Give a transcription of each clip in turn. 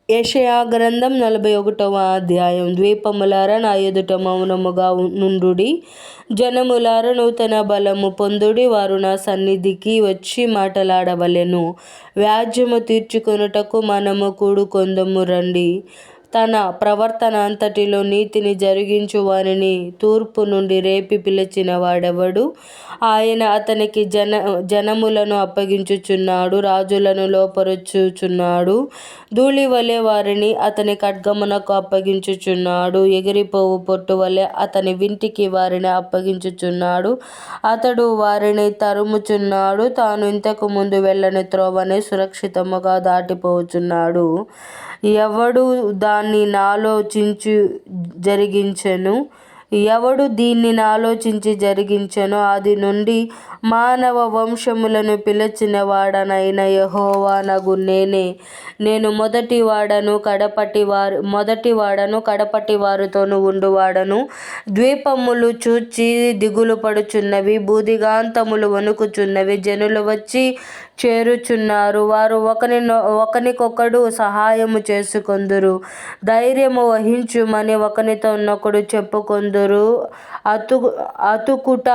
యెషయా గ్రంథం 41వ అధ్యాయం. ద్వీపములారా నా ఎదుట మౌనముగా నుండుడి, జనములారా నూతన బలము పొందుడి. వారు నా సన్నిధికి వచ్చి మాటలాడవలెను. వ్యాజ్యము తీర్చుకొనుటకు మనము కూడుకొందము రండి. తన ప్రవర్తన అంతటిలో నీతిని జరిగించు వారిని తూర్పు నుండి రేపి పిలిచిన వాడెవడు? ఆయన అతనికి జనములను అప్పగించుచున్నాడు, రాజులను లోపరుచుచున్నాడు. ధూళి వలె వారిని అతని ఖడ్గమునకు అప్పగించుచున్నాడు, ఎగిరిపోవు పొట్టు వలె అతని వింటికి వారిని అప్పగించుచున్నాడు. అతడు వారిని తరుముచున్నాడు, తాను ఇంతకు ముందు వెళ్ళని త్రోవనే సురక్షితముగా దాటిపోచున్నాడు. ఎవడు దాన్ని నాలోచించి జరిగించెను? ఎవడు దీన్ని నాలోచించి జరిగించెను? ఆది నుండి మానవ వంశములను పిలిచిన వాడనైన యెహోవానగు నేనే. నేను మొదటివాడను కడపటి వారితోనూ ఉండువాడను. ద్వీపములు చూచి దిగులు పడుచున్నవి, భూదిగాంతములు వణుకుచున్నవి. జనులు వచ్చి చేరుచున్నారు, వారు ఒకనికొకడు సహాయము చేసుకొందురు. ధైర్యము వహించుమని ఒకనితోనొకడు చెప్పుకొందురు. అతుకుట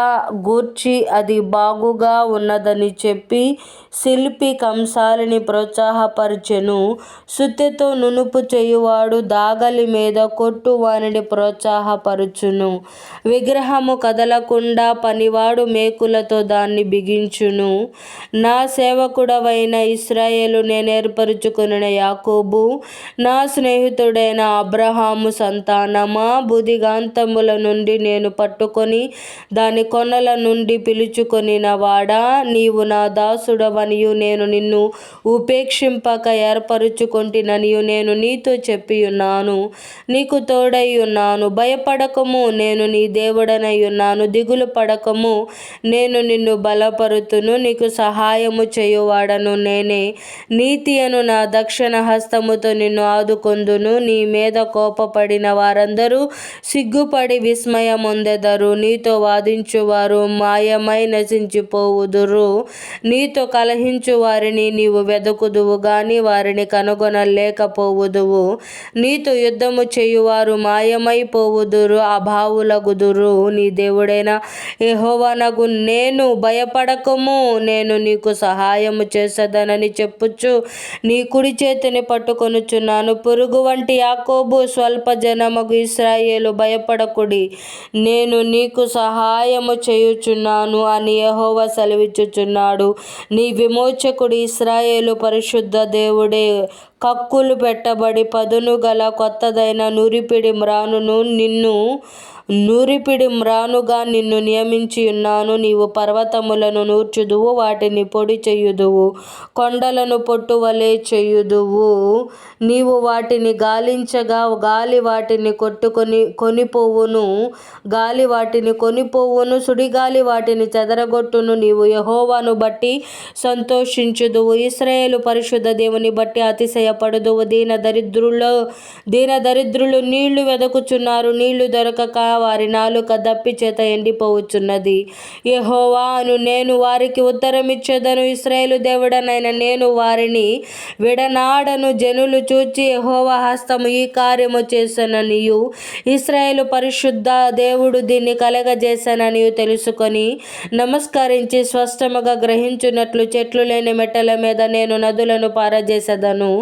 గూర్చి అది బాగుగా ఉన్నదని చెప్పి శిల్పి కంసాలిని ప్రోత్సాహపరచెను. సుత్తెతో నునుపు చేయువాడు దాగలి మీద కొట్టు వానిని ప్రోత్సాహపరచును. విగ్రహము కదలకుండా పనివాడు మేకులతో దాన్ని బిగించును. నా సేవకుడవైన ఇశ్రాయేలు, నేనేర్పరచుకొనిన యాకోబు, నా స్నేహితుడైన అబ్రహాము సంతానమా, భూదిగాంతముల నుండి నేను పట్టుకొని దాని కొనల నుండి పిలుచుకొనిన వాడా, నీవు నా దాసుడవనియు నేను నిన్ను ఉపేక్షింపక ఏర్పరచుకొంటిననియు నేను నీతో చెప్పియున్నాను. నీకు తోడై ఉన్నాను. భయపడకము, నేను నీ దేవుడనై ఉన్నాను. దిగులు పడకము, నేను నిన్ను బలపరుతును. నీకు సహాయము చేయువాడను నేనే. నీతి అను నా దక్షిణ హస్తముతో నిన్ను ఆదుకొందును. నీ మీద కోపపడిన వారందరూ సిగ్గుపడి విస్మయమొందెదరు. నీతో వాదించువారు మాయమై నశించిపోవుదురు. నీతో కలహించు వారిని నీవు వెదకుదువు గాని వారిని కనుగొనలేకపోవుదువు. నీతో యుద్ధము చేయువారు మాయమైపోవుదురు, అభావులగుదురు. నీ దేవుడైన యెహోవానగు నేను, భయపడకము, నేను నీకు సహాయము చేసేదనని చెప్పుచు నీ కుడి చేతిని పట్టుకొనుచున్నాను. పురుగు వంటి యాకోబు, స్వల్ప జనమగు ఇశ్రాయేలు, భయపడకుడి, నేను నీకు సహాయము చేయుచున్నాను అని యెహోవా సెలవిచ్చుచున్నాడు. నీ విమోచకుడు ఇశ్రాయేలు పరిశుద్ధ దేవుడే. కక్కులు పెట్టబడి పదును గల కొత్తదైన నూరిపిడి మ్రానుగా నిన్ను నియమించి ఉన్నాను. నీవు పర్వతములను నూర్చుదువు, వాటిని పొడి చేయుదువు, కొండలను పొట్టువలే చేయుదువు. నీవు వాటిని గాలించగా గాలి వాటిని కొనిపోవును, గాలి వాటిని కొనిపోవును, సుడిగాలి వాటిని చెదరగొట్టును. నీవు యెహోవాను బట్టి సంతోషించుదువు, ఇశ్రాయేలు పరిశుద్ధ దేవుని బట్టి అతిశయపడుదువు. దీనదరిద్రులు నీళ్లు వెదకుచున్నారు, నీళ్లు దొరకక వారి నాలుక దప్పి చేత ఎండిపోవచ్చున్నది. యెహోవా అను నేను వారికి ఉత్తరమిచ్చేదను, ఇశ్రాయేలు దేవుడనైన నేను వారిని విడనాడను. జనులు చూచి యెహోవా హస్తము ఈ కార్యము చేసెననియు, ఇశ్రాయేలు పరిశుద్ధ దేవుడు దీన్ని కలగజేసెననియు తెలుసుకొని నమస్కరించి స్పష్టముగా గ్రహించున్నట్లు చెట్లు లేని మెట్టల మీద నేను నదులను పారజేసెదను,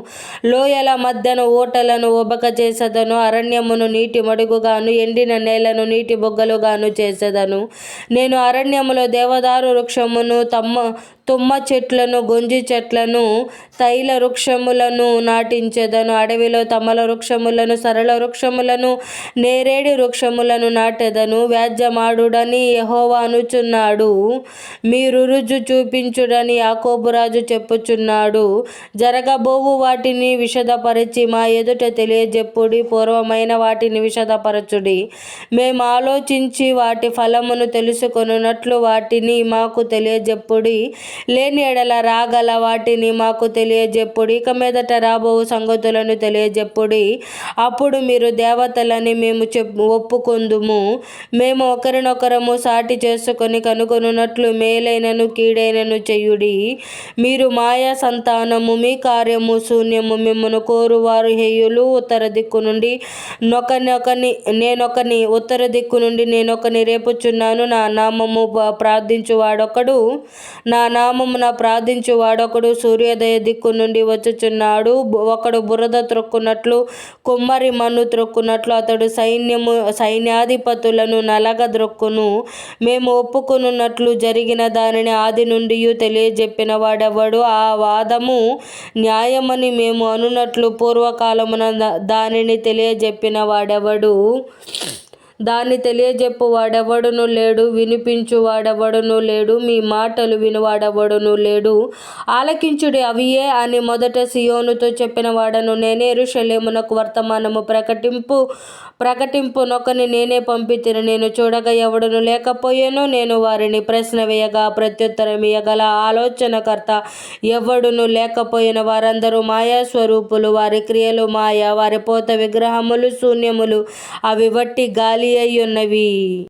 లోయల మధ్యన ఊటలను ఉబకజేసెదను. అరణ్యమును నీటి మడుగుగాను, ఎండిన నేలను నీటి బుగ్గలుగాను చేసేదను. నేను అరణ్యములో దేవదారు వృక్షమును, తుమ్మ చెట్లను, గొంజి చెట్లను, తైల వృక్షములను నాటించెదను. అడవిలో తమల వృక్షములను, సరళ వృక్షములను, నేరేడి వృక్షములను నాటెదను. వ్యాజ్యమాడుడని యెహోవా అనుచున్నాడు, మీరు రుజు చూపించుడని యాకోబు రాజు చెప్పుచున్నాడు. జరగబోవు వాటిని విషదపరచి మా ఎదుట తెలియజెప్పుడి, పూర్వమైన వాటిని విషదపరచుడి. మేము ఆలోచించి వాటి ఫలమును తెలుసుకొనున్నట్లు వాటిని మాకు తెలియజెప్పుడి. లేని ఎడల రాగల వాటిని మాకు తెలియజెప్పుడు. ఇక మీదట రాబో సంగతులను తెలియజెప్పుడి. అప్పుడు మీరు దేవతలని మేము ఒప్పుకొందుము. మేము ఒకరినొకరము సాటి చేసుకొని కనుగొనున్నట్లు మేలైనను కీడైనను చేయుడి. మీరు మాయా సంతానము, మీ కార్యము శూన్యము. మిమ్మను కోరువారు హేయులు. ఉత్తర దిక్కు నుండి నేనొకని రేపుచున్నాను. నా నామమున ప్రార్థించువాడొకడు సూర్యోదయ దిక్కు నుండి వచ్చుచున్నాడు. ఒకడు బురద త్రొక్కునట్లు, కుమ్మరి మన్ను త్రొక్కునట్లు అతడు సైన్యాధిపతులను నలగద్రొక్కును. మేము ఒప్పుకొనున్నట్లు జరిగిన దానిని ఆది నుండి తెలియజెప్పిన వాడెవడు? ఆ వాదము న్యాయమని మేము అనున్నట్లు పూర్వకాలమున దానిని తెలియజెప్పిన వాడెవడు? దాన్ని తెలియజెప్పు వాడెవడును లేడు, వినిపించు వాడెవడును లేడు, మీ మాటలు వినువాడెవడును లేడు. ఆలకించుడి, అవియే అని మొదట సియోనుతో చెప్పిన వాడను నేనే. యెరూషలేమునకు వర్తమానము ప్రకటింపునొకని నేనే పంపితిని. నేను చూడగా ఎవడును లేకపోయెను. నేను వారిని ప్రశ్న వేయగా ప్రత్యుత్తరమియ్యగల ఆలోచనకర్త ఎవడును లేకపోయెను. వారందరూ మాయాస్వరూపులు, వారి క్రియలు మాయ, వారి పోత విగ్రహములు శూన్యములు, అవి వట్టి గాలి అయి ఉన్నవి.